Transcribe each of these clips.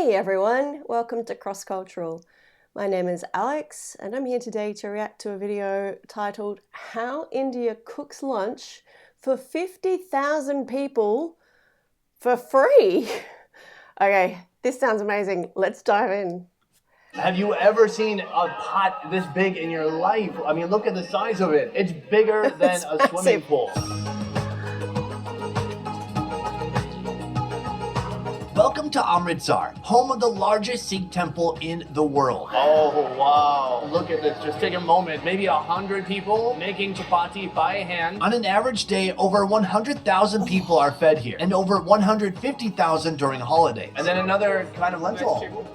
Hey everyone, welcome to Cross Cultural. My name is Alex and I'm here today to react to a video titled How India Cooks Lunch for 50,000 People for Free. Okay, this sounds amazing. Let's dive in. Have you ever seen a pot this big in your life? I mean, look at the size of it. It's bigger than It's a swimming massive. pool. Welcome to Amritsar, home of the largest Sikh temple in the world. Oh, wow. Look at this. Just take a moment. Maybe 100 people making chapati by hand. On an average day, over 100,000 people are fed here, and over 150,000 during holidays. And then another kind of lentil.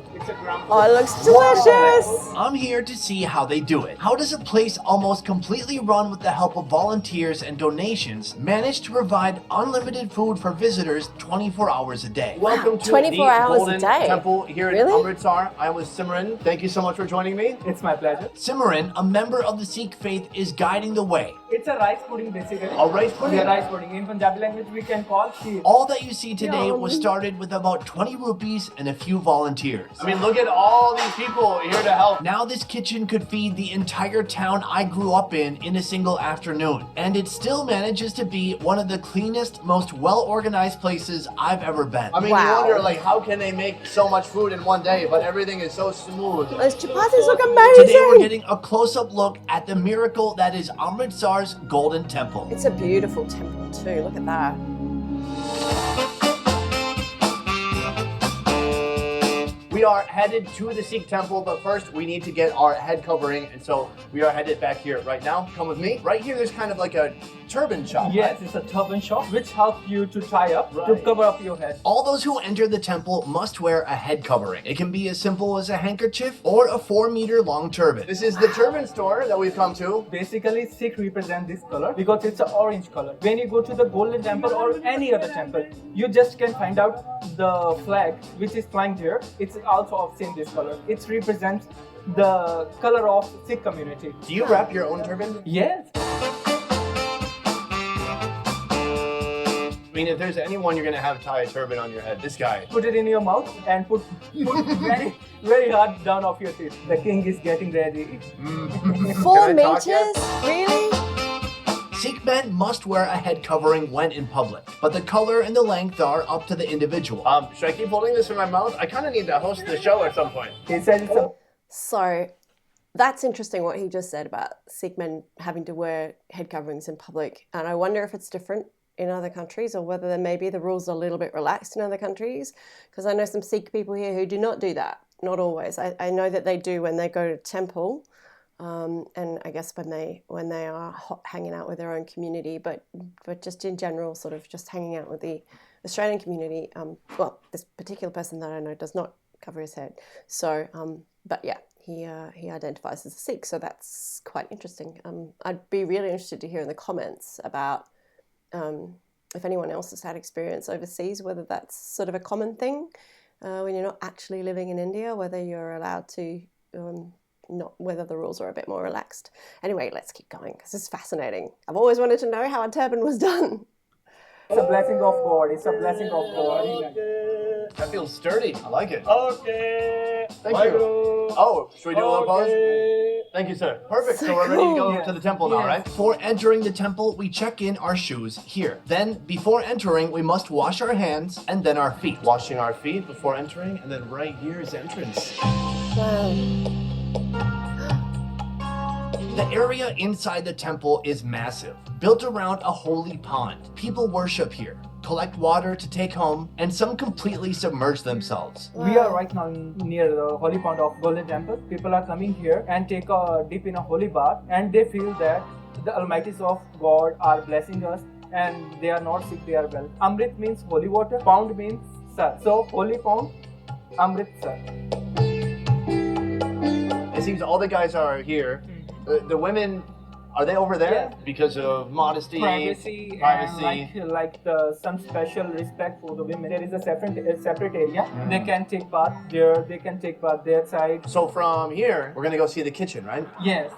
Oh, it looks delicious. I'm here to see how they do it. How does a place almost completely run with the help of volunteers and donations manage to provide unlimited food for visitors 24 hours a day? Welcome to 24 the hours a Golden day. Temple here Really? in Amritsar. I'm with Simran. Thank you so much for joining me. It's my pleasure. Simran, a member of the Sikh faith, is guiding the way. It's a rice pudding basically. A rice pudding? Yeah, rice pudding. In Punjabi language we can call sheer. All that you see today Yum. was started with about 20 rupees and a few volunteers. I mean, look at all these people here to help. Now this kitchen could feed the entire town I grew up in a single afternoon. And it still manages to be one of the cleanest, most well-organized places I've ever been. I mean, Wow. you wonder, like, how can they make so much food in one day, but everything is so smooth. Those chapatis look amazing. Today we're getting a close-up look at the miracle that is Amritsar's Golden Temple. It's a beautiful temple too, look at that. We are headed to the Sikh temple, but first we need to get our head covering, and so we are headed back here right now. Come with me. Right here, there's kind of like a turban shop. Yes, right? it's a turban shop which helps you to tie up, to Right. cover up your head. All those who enter the temple must wear a head covering. It can be as simple as a handkerchief or a 4-meter long turban. This is the turban store that we've come to. Basically, Sikh represent this color because it's an orange color. When you go to the Golden Temple or any other temple, you just can find out the flag which is flying there. It's also of same this color. It represents the color of Sikh community. Do you wrap your own turban? Yes. I mean, if there's anyone you're gonna have tie a turban on your head, this guy. Put it in your mouth and put very, very hard down of your teeth. The king is getting ready. 4 Can I talk meters? yet? Really? Sikh men must wear a head covering when in public, but the color and the length are up to the individual. Should I keep holding this in my mouth? I kind of need to host the show at some point. He said it's a So that's interesting what he just said about Sikh men having to wear head coverings in public. And I wonder if it's different in other countries or whether maybe the rules are a little bit relaxed in other countries. Because I know some Sikh people here who do not do that. Not always. I know that they do when they go to temple. And I guess when they are hanging out with their own community, but just in general, sort of just hanging out with the Australian community. Well, this particular person that I know does not cover his head. So, but yeah, he identifies as a Sikh, so that's quite interesting. I'd be really interested to hear in the comments about if anyone else has had experience overseas, whether that's sort of a common thing when you're not actually living in India, whether you're allowed to. Not whether the rules are a bit more relaxed. Anyway, let's keep going because it's fascinating. I've always wanted to know how a turban was done. It's a blessing of God. It's a blessing of God. That feels sturdy. I like it. Okay. Thank you. Oh, should we do a little pause? Thank you, sir. Perfect. So we're ready to go cool. to the temple now, Yeah. right? Before entering the temple, we check in our shoes here. Then, before entering, we must wash our hands and then our feet. Washing our feet before entering, and then right here is the entrance. Wow. The area inside the temple is massive, built around a holy pond. People worship here, collect water to take home, and some completely submerge themselves. We are right now near the holy pond of Golden Temple. People are coming here and take a dip in a holy bath, and they feel that the almighties of God are blessing us, and they are not sick, they are well. Amrit means holy water, pound means sar. So holy pound, Amrit sar. It seems all the guys are here. The women, are they over there? Yeah. Because of modesty, Privacy, and like some special respect for the women. There is a separate area. They can take bath there. They can take bath their side. So from here, we're gonna go see the kitchen, right? Yes.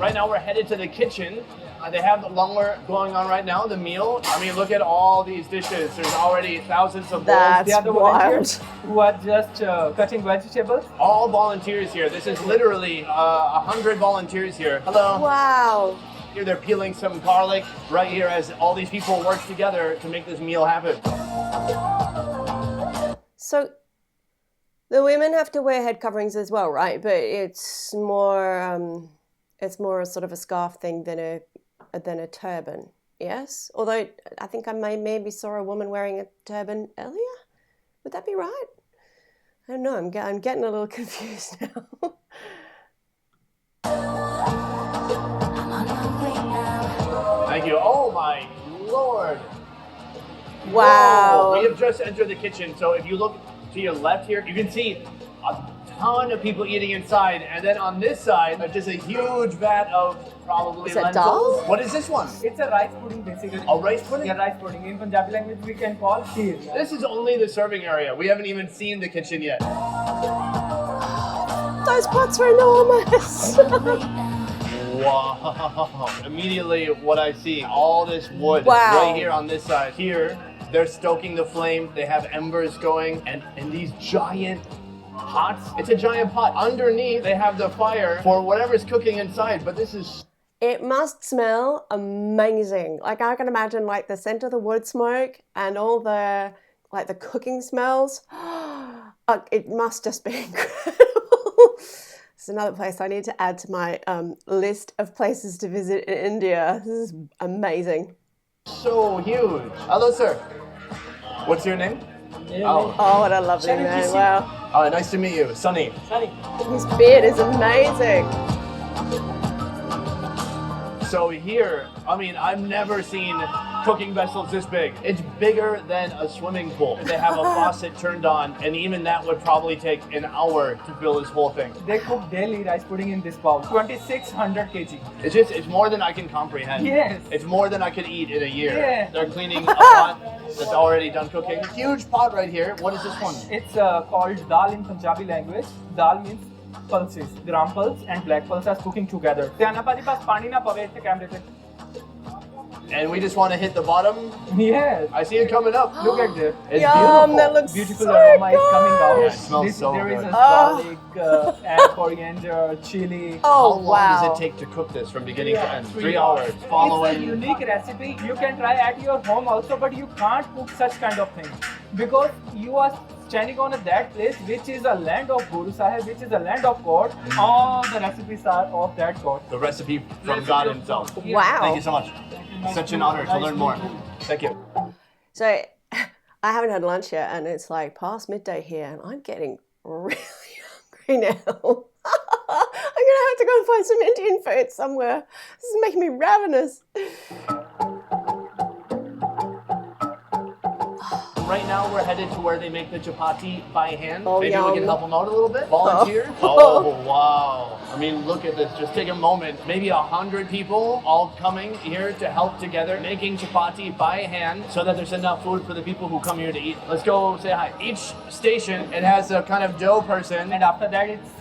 Right now we're headed to the kitchen. They have the lumber going on right now, the meal. I mean, look at all these dishes. There's already thousands of bowls. That's They are the wild. volunteers who are just cutting vegetables. All volunteers here. This is literally 100 volunteers here. Hello. Wow. Here they're peeling some garlic right here as all these people work together to make this meal happen. So the women have to wear head coverings as well, right? But it's more a sort of a scarf thing than a turban. Yes. Although I think I maybe saw a woman wearing a turban earlier. Would that be right? I don't know. I'm getting a little confused now. Thank you. Oh my lord. Wow. Whoa. We have just entered the kitchen. So if you look to your left here, you can see a ton of people eating inside. And then on this side, there's just a huge vat of probably Is that lentils. dal? What is this one? It's a rice pudding basically. A rice pudding? Yeah, rice pudding. In Punjabi language, we can call kheer. This is only the serving area. We haven't even seen the kitchen yet. Those pots are enormous. Wow. Immediately what I see, all this wood Wow. right here on this side. Here, they're stoking the flame. They have embers going and these giant pots. It's a giant pot. Underneath, they have the fire for whatever's cooking inside. But this is It must smell amazing. Like I can imagine like the scent of the wood smoke and all the like the cooking smells. It must just be incredible. It's another place I need to add to my list of places to visit in India. This is amazing. so huge. Hello, sir. What's your name? Oh, Oh, what a lovely man. Wow. nice to meet you. Sunny. His beard is amazing. So here, I mean, I've never seen cooking vessels this big. It's bigger than a swimming pool. They have a faucet turned on, and even that would probably take an hour to fill this whole thing. They cook daily rice pudding in this bowl. 2600 kg. It's more than I can comprehend. Yes. It's more than I could eat in a year. Yeah. They're cleaning a pot that's already done cooking. Huge pot right here. What is this one? It's called dal in Punjabi language. Dal means pulses. Gram pulse and black pulse are cooking together. Tyana paji paas pani na pave itte camera te. And we just want to hit the bottom. Yes. I see it coming up. Look at this. It's Yum, beautiful. that looks Beautiful so aroma is coming out. Yeah, it smells so there is good. a garlic and coriander, chili. How Oh, long wow. does it take to cook this from beginning to end? 3 3 hours. Follow It's a it. unique recipe. You can try at your home also, but you can't cook such kind of thing because you are standing on that place which is a land of Guru Sahib, which is a land of God. All the recipes are of that God. The recipe from God himself. Wow. Thank you so much. Such an honor to learn more. Thank you. So I haven't had lunch yet, and it's like past midday here, and I'm getting really hungry now. I'm gonna have to go and find some Indian food somewhere. This is making me ravenous. Right now we're headed to where they make the chapati by hand. Oh, Maybe we can yum. help them out a little bit. Volunteer? Oh, wow. I mean, look at this. Just take a moment. Maybe 100 people all coming here to help together, making chapati by hand so that there's enough food for the people who come here to eat. Let's go say hi. Each station, it has a kind of dough person. And after that, it's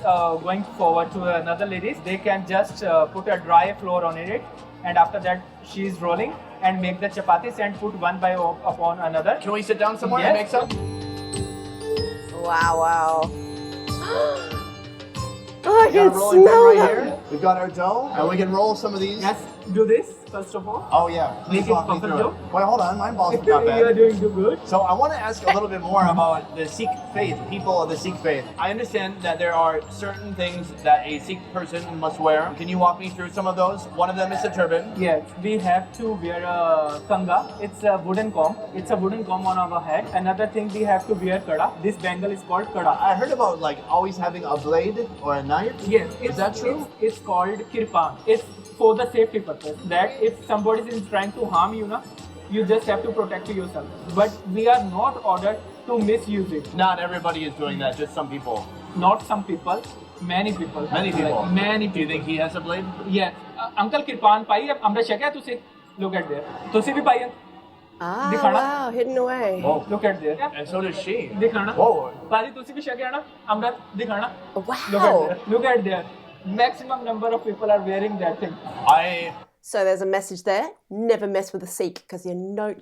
going forward to another ladies. They can just put a dry flour on it, and after that, she's rolling and make the chapatis and put one by upon another. Can we sit down somewhere Yes. and make some? Wow, wow. Oh, I We got a can rolling pin smell right them. here. We've got our dough, and we can roll some of these. Let's do this first of all. Oh yeah, please Make it walk me perfect through dough. it. Wait, hold on, my balls You not are bad. doing good. So I want to ask a little bit more about the Sikh faith, people of the Sikh faith. I understand that there are certain things that a Sikh person must wear. Can you walk me through some of those? One of them is a turban. Yes, we have to wear a kanga. It's a wooden comb. It's a wooden comb on our head. Another thing, we have to wear kada. This bangle is called kada. I heard about like always having a blade or a knife. Yes, Is that true? It's called kirpan. It's for the safety purpose. That if somebody is trying to harm you, you just have to protect yourself. But we are not ordered to misuse it. Not everybody is doing that, just some people. Not some people, many people. Many people. Like, many Do you people. think he has a blade? Yeah. Uncle kirpan पाई है हमने शेका तुसी look at there. तुसी भी पाई है. Ah, दिखाना? wow, hidden away. Whoa. Look at there. And so does she. दिखाना. Whoa. पाजी तुसी भी शेका है ना? हमने दिखाना. Look at Wow. there. Look at there. Maximum number of people are wearing that thing. I So there's a message there. Never mess with a Sikh because you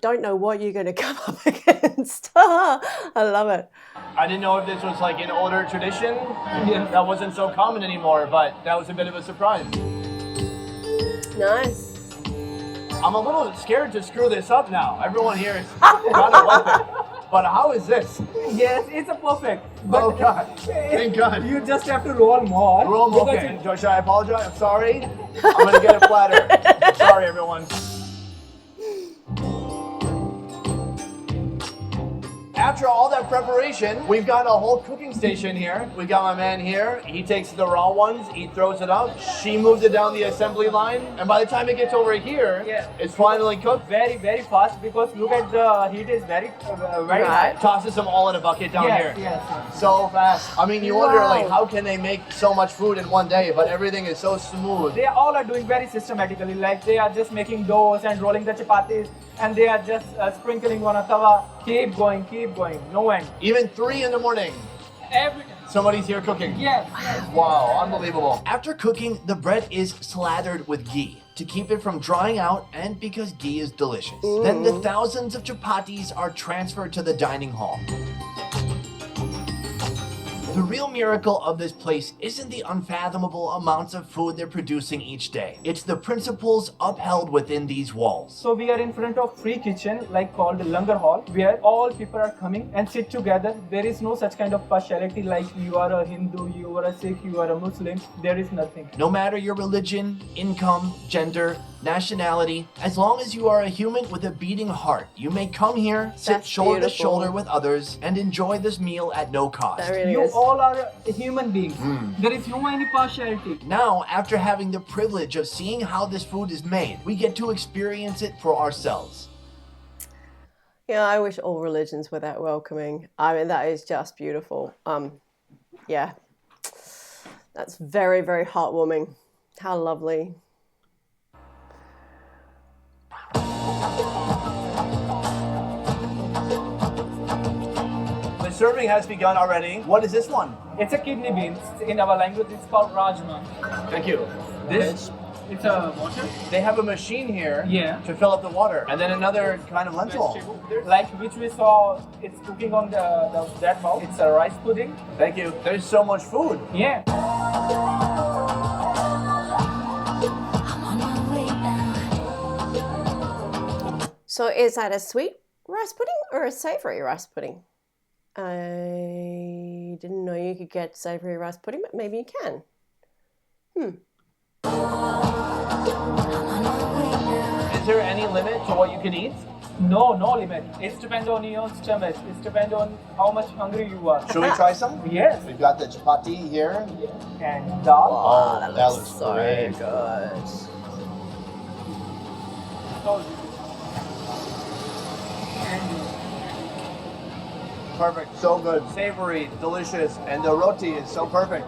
don't know what you're going to come up against. I love it. I didn't know if this was like an older tradition that wasn't so common anymore, but that was a bit of a surprise. Nice. I'm a little scared to screw this up now. Everyone here is got a weapon. But how is this? Yes, it's a perfect. But Oh God! Thank God. you just have to roll more. Roll, because okay. Should I apologize? I'm sorry. I'm gonna get a platter. Sorry, everyone. After all that preparation, we've got a whole cooking station here. We've got my man here. He takes the raw ones, he throws it out. She moves it down the assembly line, and by the time it gets over here, Yeah. it's finally cooked. very, very fast because look at the heat is very Right. high. Tosses them all in a bucket down Yes, here. yes. So fast. I mean, you wonder, Wow. like, how can they make so much food in one day, but everything is so smooth. They all are doing very systematically. Like they are just making doughs and rolling the chapatis, and they are just sprinkling on a tawa. Keep going, no end. Even 3 in the morning, Every somebody's here cooking. yes. Wow, unbelievable. After cooking, the bread is slathered with ghee to keep it from drying out and because ghee is delicious. Then the thousands of chapatis are transferred to the dining hall. The real miracle of this place isn't the unfathomable amounts of food they're producing each day. It's the principles upheld within these walls. So we are in front of free kitchen, like called Langar Hall, where all people are coming and sit together. There is no such kind of partiality like you are a Hindu, you are a Sikh, you are a Muslim. There is nothing. No matter your religion, income, gender, nationality, as long as you are a human with a beating heart, you may come here, sit That's shoulder to beautiful. shoulder with others, and enjoy this meal at no cost. That really You is. all are human beings. There is no any partiality. Now, after having the privilege of seeing how this food is made, we get to experience it for ourselves. Yeah, I wish all religions were that welcoming. I mean, that is just beautiful. Yeah, that's very, very heartwarming. How lovely. The serving has begun already. What is this one? It's a kidney beans. In our language, it's called rajma. Thank you. This, It's a water. they have a machine here Yeah. to fill up the water. And then another kind of lentil. Like which we saw, it's cooking on that bowl. It's a rice pudding. Thank you. There's so much food. Yeah. So is that a sweet rice pudding or a savory rice pudding? I didn't know you could get savory rice pudding, but maybe you can. Is there any limit to what you can eat? No limit. It depends on your stomach. It depends on how much hungry you are. Should we try some? Yes. We've got the chapati here. And dal. Oh, that that looks looks so great. good. Perfect. So good. Savory, delicious, and the roti is so perfect.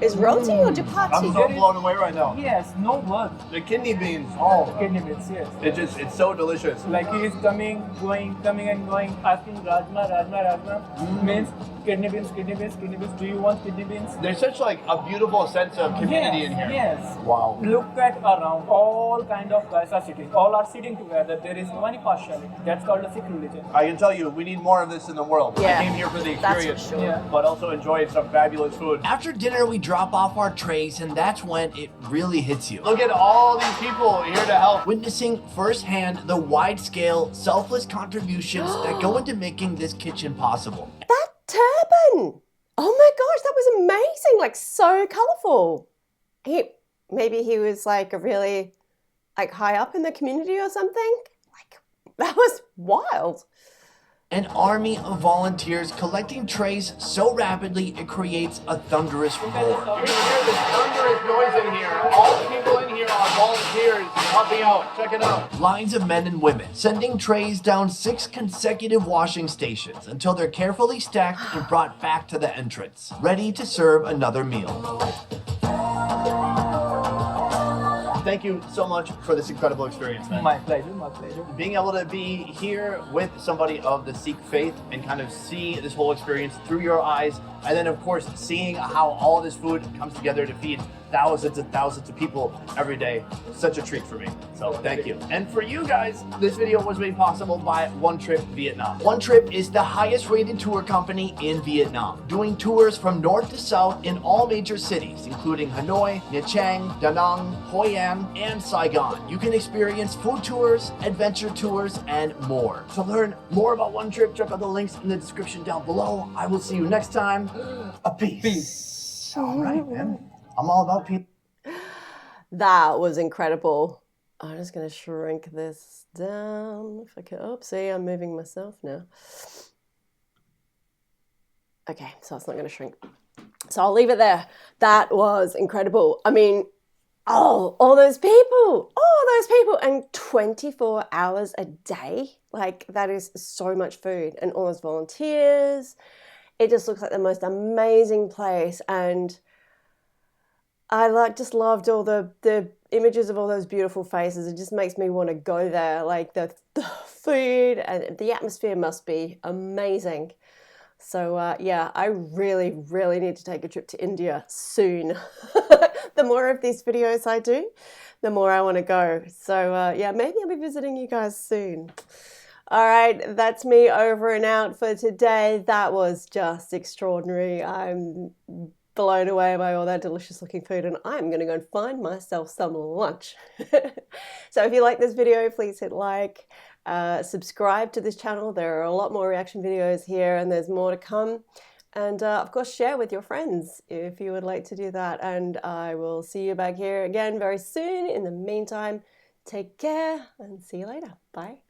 Is roti or I'm chapati? so blown away right now. Yes, no words. The kidney beans. Oh, Kidney beans, yes. it's so delicious. Like he is coming and going, asking rajma. Means kidney beans. Do you want kidney beans? There's such like a beautiful sense of community in here. Yes. Wow. Look at around. All kind of guys are sitting. All are sitting together. There is no any partiality. That's called a Sikh religion. I can tell you, we need more of this in the world. Yeah, I came here for the that's for experience, sure. Yeah. but also enjoyed some fabulous food. After dinner, we drop off our trays, and that's when it really hits you. Look at all these people here to help. Witnessing firsthand the wide-scale, selfless contributions that go into making this kitchen possible. That turban! Oh my gosh, that was amazing! Like so colourful. Maybe he was like a really like high up in the community or something. Like that was wild. An army of volunteers collecting trays so rapidly it creates a thunderous roar. You can hear this thunderous noise in here. All the people in here are volunteers helping out. Check it out. Lines of men and women sending trays down 6 consecutive washing stations until they're carefully stacked and brought back to the entrance, ready to serve another meal. Thank you so much for this incredible experience, man. My pleasure. Being able to be here with somebody of the Sikh faith and kind of see this whole experience through your eyes, and then of course seeing how all this food comes together to feed thousands and thousands of people every day. Such a treat for me. So thank you. And for you guys, this video was made possible by One Trip Vietnam. One Trip is the highest rated tour company in Vietnam, doing tours from north to south in all major cities, including Hanoi, Nha Trang, Da Nang, Hoi An, and Saigon. You can experience food tours, adventure tours, and more. To learn more about One Trip, check out the links in the description down below. I will see you next time. A peace. All right, man. I'm all about people. That was incredible. I'm just going to shrink this down if I can. Oh, see, I'm moving myself now. Okay, so it's not going to shrink. So I'll leave it there. That was incredible. I mean, all those people, and 24 hours a day. Like, that is so much food, and all those volunteers. It just looks like the most amazing place. And I just loved all the images of all those beautiful faces. It just makes me want to go there. Like, the food and the atmosphere must be amazing. So yeah, I really, really need to take a trip to India soon. The more of these videos I do, the more I want to go. So yeah, maybe I'll be visiting you guys soon. All right, that's me over and out for today. That was just extraordinary. I'm blown away by all that delicious looking food, and I'm going to go and find myself some lunch. So if you like this video, please hit like. Subscribe to this channel. There are a lot more reaction videos here, and there's more to come. And of course, share with your friends if you would like to do that. And I will see you back here again very soon. In the meantime, take care and see you later. Bye.